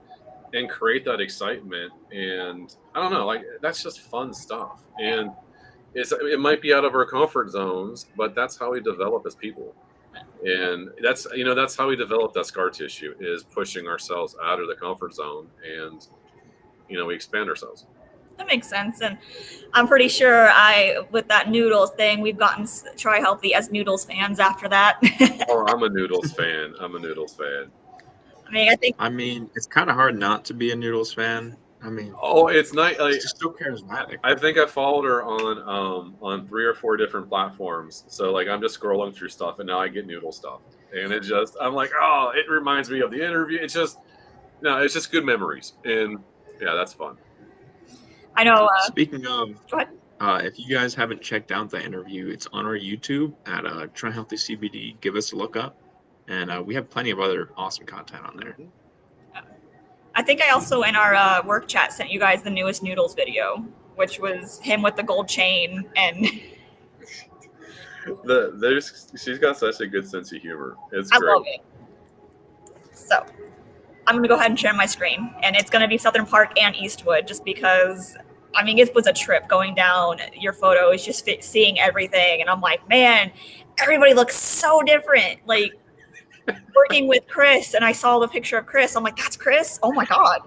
and create that excitement, and I don't know, that's just fun stuff. And it might be out of our comfort zones, but that's how we develop as people. And that's how we develop that scar tissue, is pushing ourselves out of the comfort zone, and we expand ourselves. That makes sense. And I'm pretty sure with that Noodles thing, we've gotten Try Healthy as Noodles fans after that. Oh, I'm a Noodles fan. I mean, it's kind of hard not to be a Noodles fan. It's nice. It's just so charismatic. I think I followed her on 3 or 4 different platforms. So I'm just scrolling through stuff, and now I get Noodle stuff, and I'm like, oh, it reminds me of the interview. It's just good memories, and yeah, that's fun. I know. Speaking of, go ahead. If you guys haven't checked out the interview, it's on our YouTube at Try Healthy CBD. Give us a look up, and we have plenty of other awesome content on there. I think I also in our work chat sent you guys the newest Noodles video, which was him with the gold chain, and she's got such a good sense of humor. It's great. I love it. So I'm going to go ahead and share my screen, and it's going to be Southern Park and Eastwood, just because, it was a trip going down your photos, just seeing everything. And I'm like, man, everybody looks so different. Working with Chris, and I saw the picture of Chris. I'm like, that's Chris? Oh my God.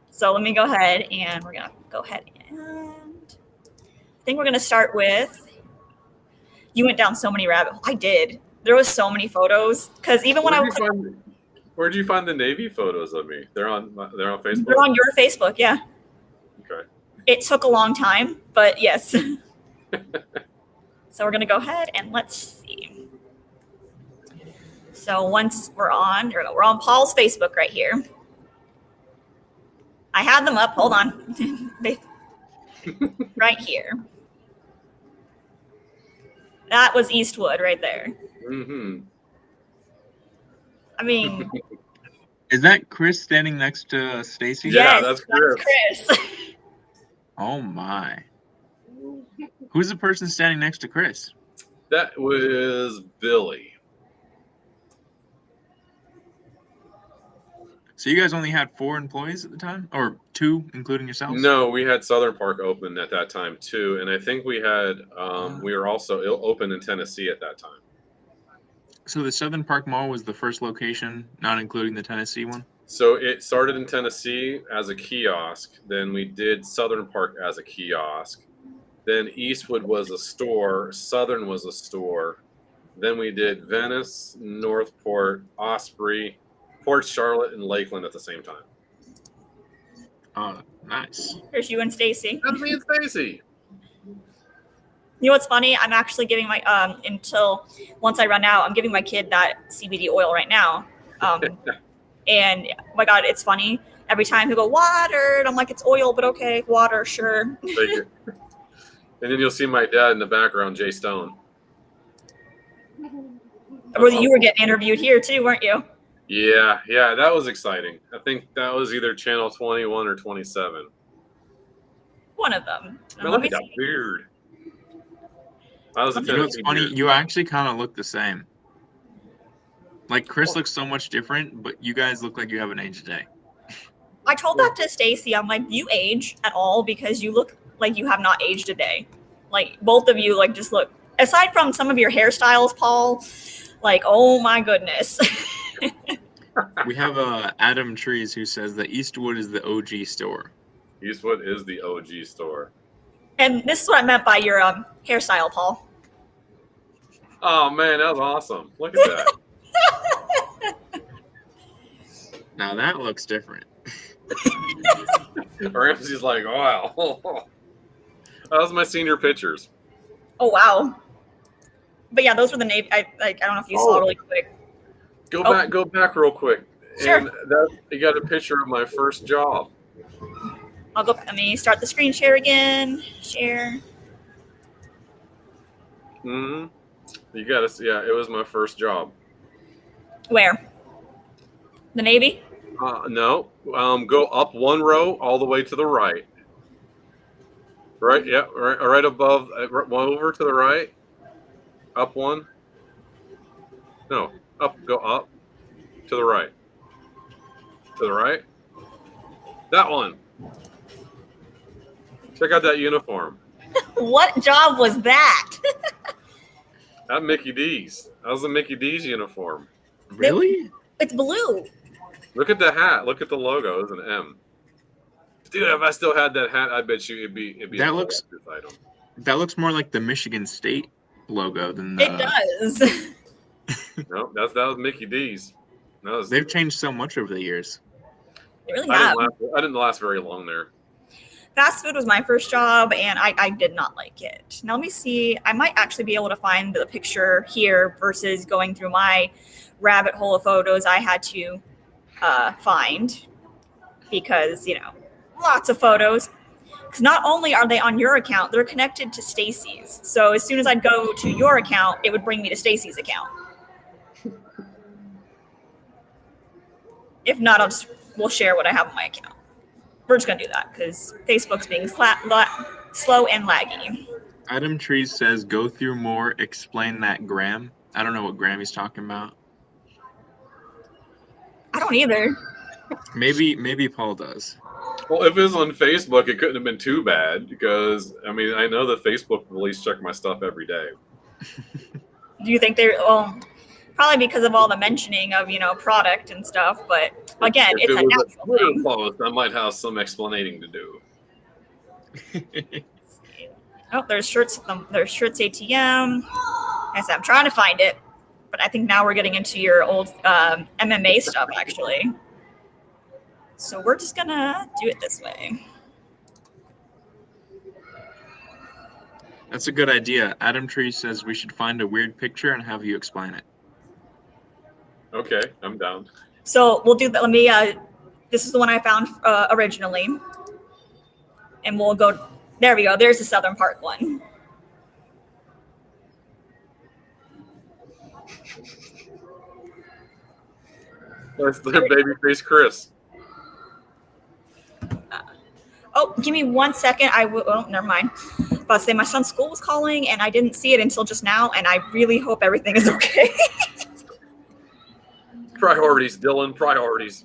So let me go ahead, and we're going to go ahead and I think we're going to start with, you went down so many rabbit holes. I did. There was so many photos, because even when where did you find the Navy photos of me? They're on Facebook. They're on your Facebook, yeah. Okay. It took a long time, but yes. So we're gonna go ahead and let's see. So once we're on Paul's Facebook right here. I had them up. Hold on. Right here. That was Eastwood right there. Mm-hmm. Is that Chris standing next to Stacy? Yeah, yes, that's Chris. Oh my. Who's the person standing next to Chris? That was Billy. So you guys only had 4 employees at the time, or 2, including yourselves? No, we had Southern Park open at that time too, and I think we had we were also open in Tennessee at that time. So the Southern Park Mall was the first location, not including the Tennessee one? So it started in Tennessee as a kiosk. Then we did Southern Park as a kiosk. Then Eastwood was a store. Southern was a store. Then we did Venice, Northport, Osprey, Port Charlotte, and Lakeland at the same time. Oh, nice. There's you and Stacy. That's me and Stacy. You know what's funny? I'm actually giving my until once I run out, I'm giving my kid that CBD oil right now. And oh my God, it's funny. Every time he'll go water, and I'm like, it's oil, but okay, water, sure. And then you'll see my dad in the background, Jay Stone. Well, you were getting interviewed here too, weren't you? Yeah, that was exciting. I think that was either channel 21 or 27. One of them. Man, look at that beard. I was a You know what's funny? beard. You actually kind of look the same. Like Chris looks so much different, but you guys look like you haven't aged a day. I told that to Stacy. I'm like, you age at all because you look like you have not aged a day. Like both of you, like just look. Aside from some of your hairstyles, Paul, like oh my goodness. We have Adam Trees who says that Eastwood is the OG store. Eastwood is the OG store. And this is what I meant by your hairstyle, Paul. Oh man, that was awesome. Look at that. Now that looks different. Ramsey's like, wow. That was my senior pictures. Oh wow. But yeah, those were the name. I don't know if you saw really quick. Go back real quick. Sure. And that you got a picture of my first job. I'll go. Let me start the screen share again. Share. You got to. Yeah, it was my first job. Where? The Navy? No. Go up one row all the way to the right. Right. Yeah. Right above. One over to the right. Up one. No. Up. Go up. To the right. To the right. That one. Check out that uniform. What job was that? That Mickey D's. That was a Mickey D's uniform. Really? It's blue. Look at the hat. Look at the logo. It's an M. Dude, if I still had that hat, I bet you it'd be That a looks- collector's item. That looks more like the Michigan State logo than the. It does. No, that was Mickey D's. That was, They've changed so much over the years. They really I have. didn't last very long there. Fast food was my first job, and I did not like it. Now let me see. I might actually be able to find the picture here versus going through my rabbit hole of photos I had to find because, you know, lots of photos. Because not only are they on your account, they're connected to Stacy's. So as soon as I'd go to your account, it would bring me to Stacy's account. If not, we'll share what I have on my account. We're just gonna do that because Facebook's being slow and laggy. Adam Trees says, "Go through more. Explain that gram." I don't know what gram he's talking about. I don't either. Maybe Paul does. Well, if it was on Facebook, it couldn't have been too bad because I mean I know that Facebook police check my stuff every day. Do you think they're probably because of all the mentioning of, you know, product and stuff, but again, If it's a it was natural Twitter thing. post, I might have some explaining to do. Oh, there's shirts ATM. I said I'm trying to find it, but I think now we're getting into your old MMA stuff actually. So we're just gonna do it this way. That's a good idea. Adam Tree says we should find a weird picture and have you explain it. Okay, I'm down. So we'll do that. Let me. This is the one I found originally, and we'll go. There we go. There's the Southern Park one. That's the babyface Chris. Oh, give me 1 second. I will. Oh, never mind. About to say my son's school was calling, and I didn't see it until just now, and I really hope everything is okay. Priorities, Dylan. Priorities.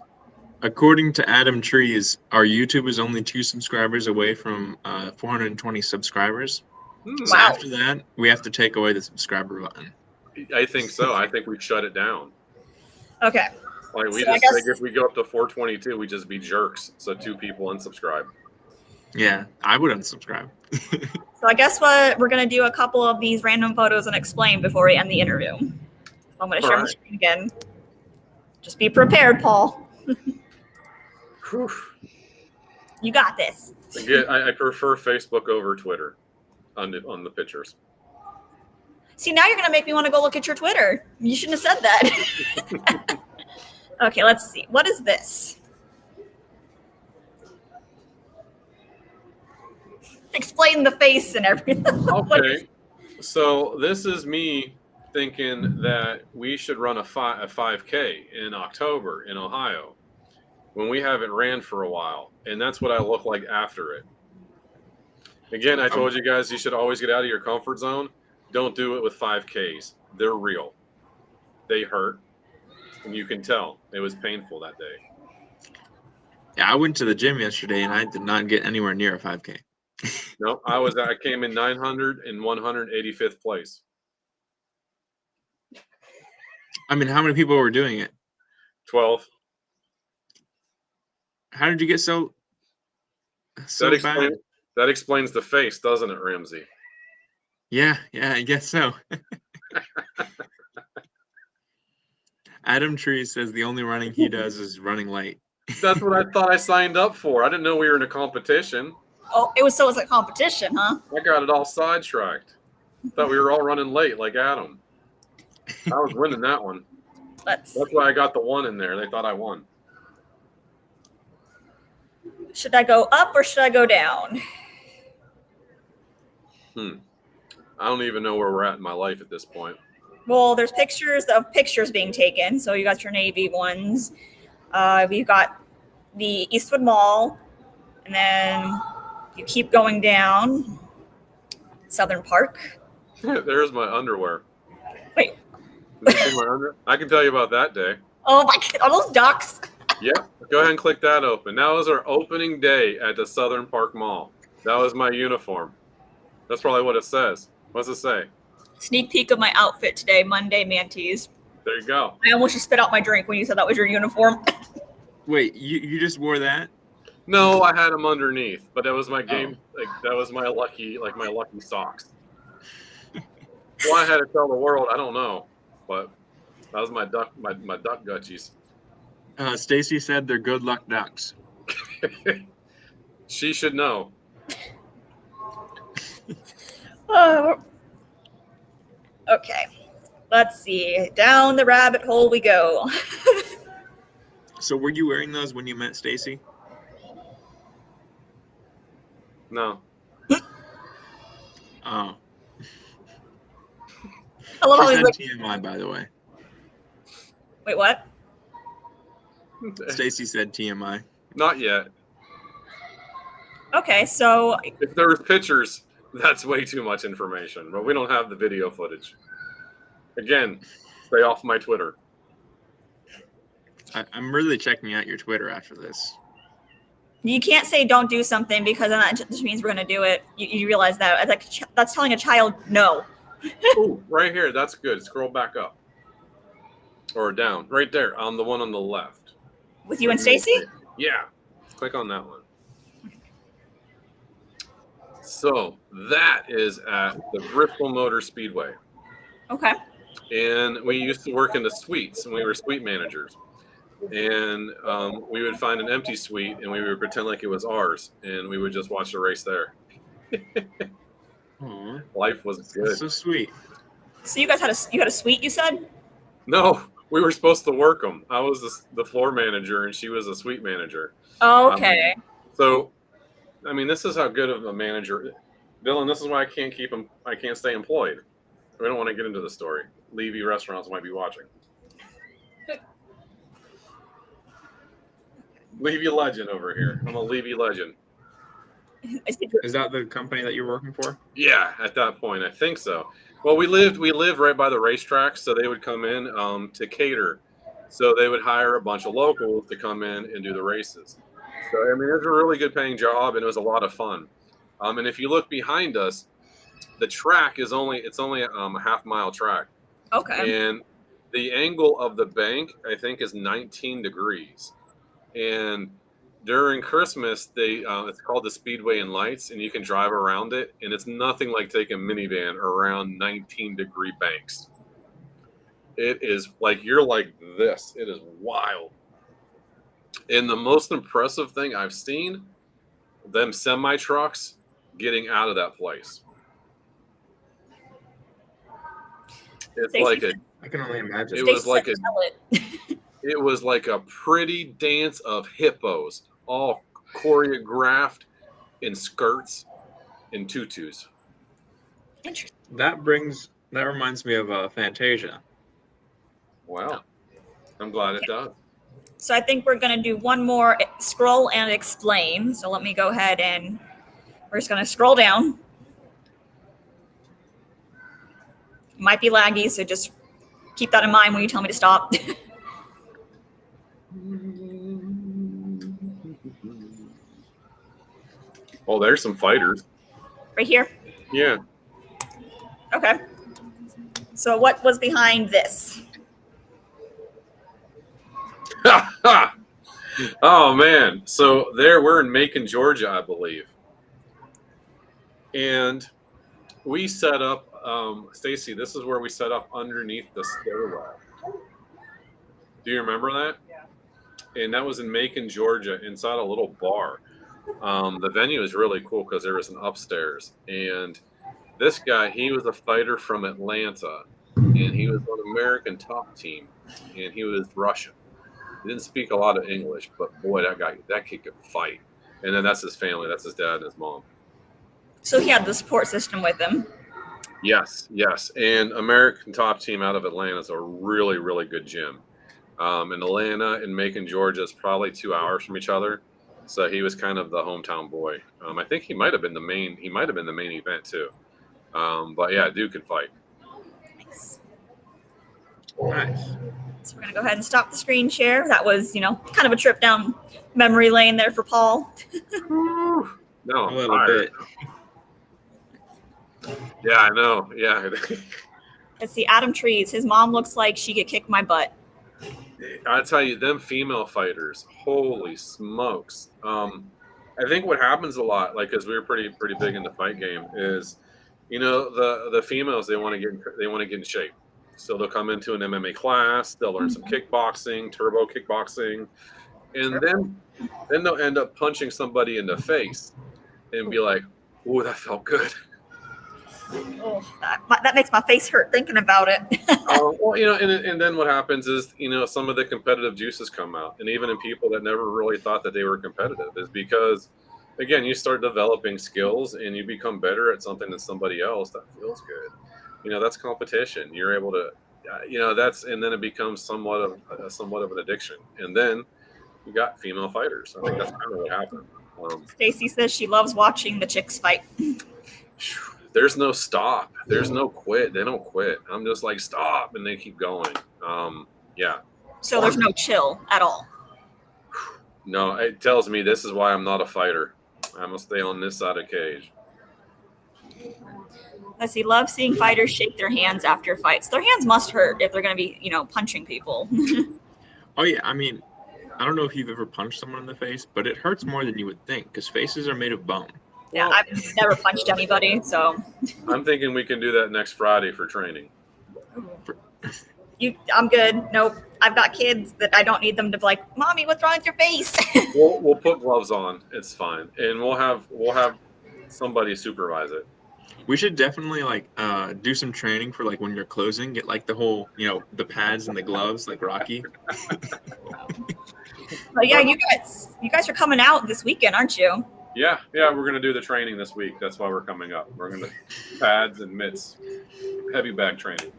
According to Adam Trees, our YouTube is only 2 subscribers away from 420 subscribers. So Wow. after that, we have to take away the subscriber button. I think so. I think we shut it down. Okay. Like we So I just guess- think if we go up to 422, we just be jerks. So 2 people unsubscribe. Yeah, I would unsubscribe. So I guess what we're gonna do a couple of these random photos and explain before we end the interview. I'm gonna share my Alright. screen again. Just be prepared, Paul. Whew. You got this. Again, I prefer Facebook over Twitter on the pictures. See, now you're gonna make me want to go look at your Twitter. You shouldn't have said that. Okay, let's see. What is this? Explain the face and everything. What is- Okay, so this is me thinking that we should run a 5K in October in Ohio when we haven't ran for a while, and that's what I look like after it. Again, I told you guys you should always get out of your comfort zone. Don't do it with 5Ks. They're real. They hurt, and you can tell it was painful that day. Yeah, I went to the gym yesterday and I did not get anywhere near a 5K. No, I came in 900 and 185th place. I mean, how many people were doing it? 12. How did you get so bad? That explains the face, doesn't it, Ramsey? Yeah, I guess so. Adam Tree says the only running he does is running late. That's what I thought I signed up for. I didn't know we were in a competition. Oh, it was a competition, huh? I got it all sidetracked. Thought we were all running late like Adam. I was winning that one. Let's. That's why I got the 1 in there. They thought I won. Should I go up or should I go down? I don't even know where we're at in my life at this point. Well, there's pictures of pictures being taken. So you got your Navy ones. We've got the Eastwood Mall, and then you keep going down. Southern Park. There's my underwear. Wait. Did you see my underwear? I can tell you about that day. Oh my God, are those ducks? Yeah, go ahead and click that open. That was our opening day at the Southern Park Mall. That was my uniform. That's probably what it says. What's it say? Sneak peek of my outfit today, Monday mantees. There you go. I almost just spit out my drink when you said that was your uniform. Wait, you just wore that? No, I had them underneath, but that was my game. Like that was my lucky socks. Why I had to tell the world, I don't know, but that was my duck gutchies. Stacy said they're good luck ducks. She should know. Okay, let's see. Down the rabbit hole we go. So were you wearing those when you met Stacy? No. Oh. I love how She he's said like, TMI, by the way. wait, what? Stacy said TMI. Not yet. Okay, so If there was pictures, that's way too much information. But we don't have the video footage. Again, stay off my Twitter. I'm really checking out your Twitter after this. you can't say don't do something because then that just means we're going to do it. You realize that. It's like that's telling a child no. Ooh, right here. That's good. Scroll back up. Or down. Right there. On the one on the left. With you and Stacy? Yeah. Click on that one. So that is at the Bristol Motor Speedway. Okay. And we used to work in the suites, and we were suite managers. And we would find an empty suite, and we would pretend like it was ours, and we would just watch the race there. Aww, Life was good. that's so sweet. So you guys had a suite, you said? No, we were supposed to work them. I was the floor manager, and she was the suite manager. Oh, okay. So, I mean, this is how good of a manager. Dylan, this is why I can't keep him. I can't stay employed. We don't want to get into the story. Levy restaurants might be watching. Levy legend over here. I'm a Levy legend. Is that the company that you're working for? Yeah, at that point, I think so. Well, we lived right by the racetrack, so they would come in to cater So they would hire a bunch of locals to come in and do the races. So, I mean, it was a really good paying job, and it was a lot of fun. And if you look behind us, the track is only a half-mile track. Okay. And the angle of the bank, I think, is 19 degrees. And during Christmas, it's called the Speedway and Lights, and you can drive around it. And it's nothing like taking a minivan around 19-degree banks. It is like you're like this. It is wild. And the most impressive thing I've seen, them semi-trucks getting out of that place. It's like I can only imagine. It was like a pretty dance of hippos, all choreographed in skirts and tutus. That reminds me of Fantasia. Wow. I'm glad it does. So I think we're going to do one more scroll and explain. So let me go ahead and we're just going to scroll down. It might be laggy, so just keep that in mind when you tell me to stop. Oh, there's some fighters. Right here? Yeah. Okay. So what was behind this? Oh, man. So we're in Macon, Georgia, I believe. And we set up, Stacy, this is where we set up underneath the stairwell. Do you remember that? Yeah. And that was in Macon, Georgia, inside a little bar. The venue is really cool because there was an upstairs. And this guy, he was a fighter from Atlanta. And he was on American Top Team. And he was Russian. He didn't speak a lot of English, but boy, that kid could fight. And then that's his family. That's his dad and his mom. So he had the support system with him. Yes. And American Top Team out of Atlanta is a really, really good gym. And Atlanta and Macon, Georgia is probably 2 hours from each other. So he was kind of the hometown boy. I think he might have been the main event too. But yeah, dude could fight. Nice. So we're going to go ahead and stop the screen share. That was, kind of a trip down memory lane there for Paul. No, a little bit. Yeah, I know. Yeah. Let's see, Adam Trees. His mom looks like she could kick my butt. I tell you, them female fighters, holy smokes. I think what happens a lot, like, because we were pretty big in the fight game, is, the females, they want to get in shape. So they'll come into an MMA class, they'll learn some kickboxing, turbo kickboxing, and then they'll end up punching somebody in the face and be like, "Oh, that felt good." Oh, that makes my face hurt thinking about it. Well, and then what happens is, some of the competitive juices come out, and even in people that never really thought that they were competitive, is because, again, you start developing skills and you become better at something than somebody else. That feels good. That's competition. You're able to, and then it becomes somewhat of an addiction. And then you got female fighters. I think that's kind of what happened. Stacy says she loves watching the chicks fight. There's no stop. There's no quit. They don't quit. I'm just like, stop, and they keep going. Yeah. So there's no chill at all. No, it tells me this is why I'm not a fighter. I'm gonna stay on this side of the cage. Let's see, love seeing fighters shake their hands after fights. Their hands must hurt if they're going to be, punching people. Oh, yeah. I mean, I don't know if you've ever punched someone in the face, but it hurts more than you would think because faces are made of bone. Yeah, I've never punched anybody, so. I'm thinking we can do that next Friday for training. I'm good. Nope. I've got kids that I don't need them to be like, Mommy, what's wrong with your face? We'll put gloves on. It's fine. And we'll have somebody supervise it. We should definitely do some training for when you're closing, get the whole, the pads and the gloves like Rocky. But yeah, you guys are coming out this weekend, aren't you? Yeah, we're going to do the training this week. That's why we're coming up. We're going to pads and mitts, heavy bag training.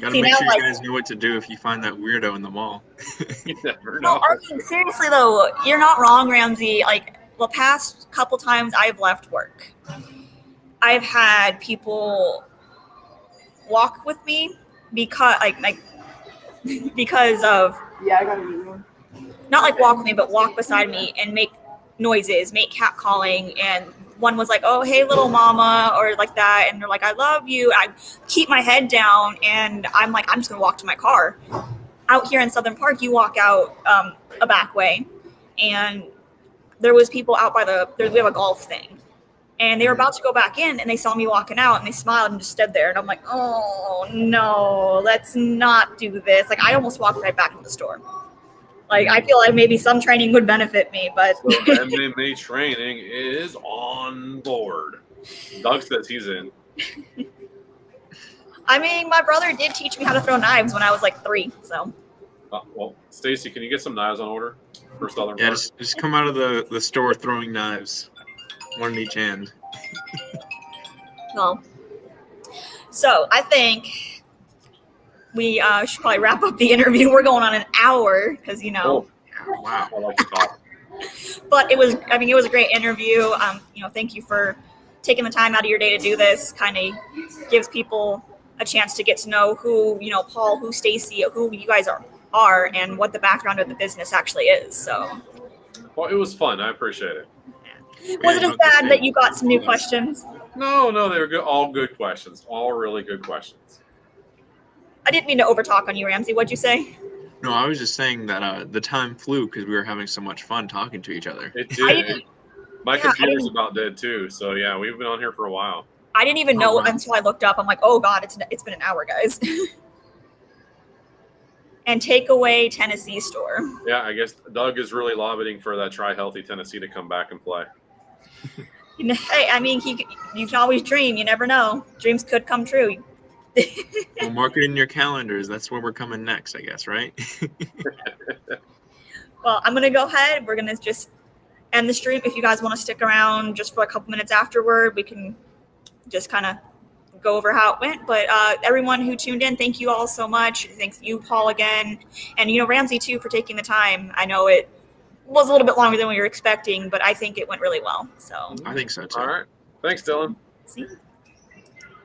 Gotta make sure you guys know what to do if you find that weirdo in the mall. You never know. No, I mean, seriously though, you're not wrong, Ramsey. The past couple times I've left work, I've had people walk with me because because of Yeah, I got a new one. not like walk with me, but walk beside me and make noises, make cat calling. And one was like, oh, hey, little mama, or like that. And they're like, I love you. I keep my head down. And I'm like, I'm just going to walk to my car. Out here in Southern Park, you walk out a back way. And there was people out by we have a golf thing. And they were about to go back in, and they saw me walking out, and they smiled and just stood there. And I'm like, oh, no, let's not do this. Like, I almost walked right back into the store. Like, I feel like maybe some training would benefit me, but... So MMA training is on board. Doug says he's in. I mean, my brother did teach me how to throw knives when I was like 3, so... Well, Stacy, can you get some knives on order for Southern Yeah, Park? just come out of the store throwing knives. One in each hand. Well, so I think we should probably wrap up the interview. We're going on an hour because, Oh, Wow. I like to talk. but it was a great interview. Thank you for taking the time out of your day to do this. Kind of gives people a chance to get to know who, Paul, who Stacy, who you guys are, and what the background of the business actually is. So, Well, it was fun. I appreciate it. was it as bad that you got some new questions? No, they were good. All good questions. All really good questions. I didn't mean to overtalk on you, Ramsey. What'd you say? No, I was just saying that the time flew because we were having so much fun talking to each other. It I did. didn't- My yeah, I computer's didn't- about dead too. So yeah, we've been on here for a while. I didn't even Oh, know wow. until I looked up. I'm like, oh God, it's been an hour, guys. And Takeaway Tennessee store. Yeah, I guess Doug is really lobbying for that Try Healthy Tennessee to come back and play. Hey, I mean, you can always dream. You never know. Dreams could come true. Well, mark it in your calendars. That's where we're coming next, I guess, right? Well, I'm going to go ahead. We're going to just end the stream. If you guys want to stick around just for a couple minutes afterward, we can just kind of go over how it went. But everyone who tuned in, thank you all so much. Thanks you, Paul, again. And, Ramsey, too, for taking the time. I know it was a little bit longer than we were expecting, but I think it went really well. So, I think so, too. All right. Thanks, Dylan. see.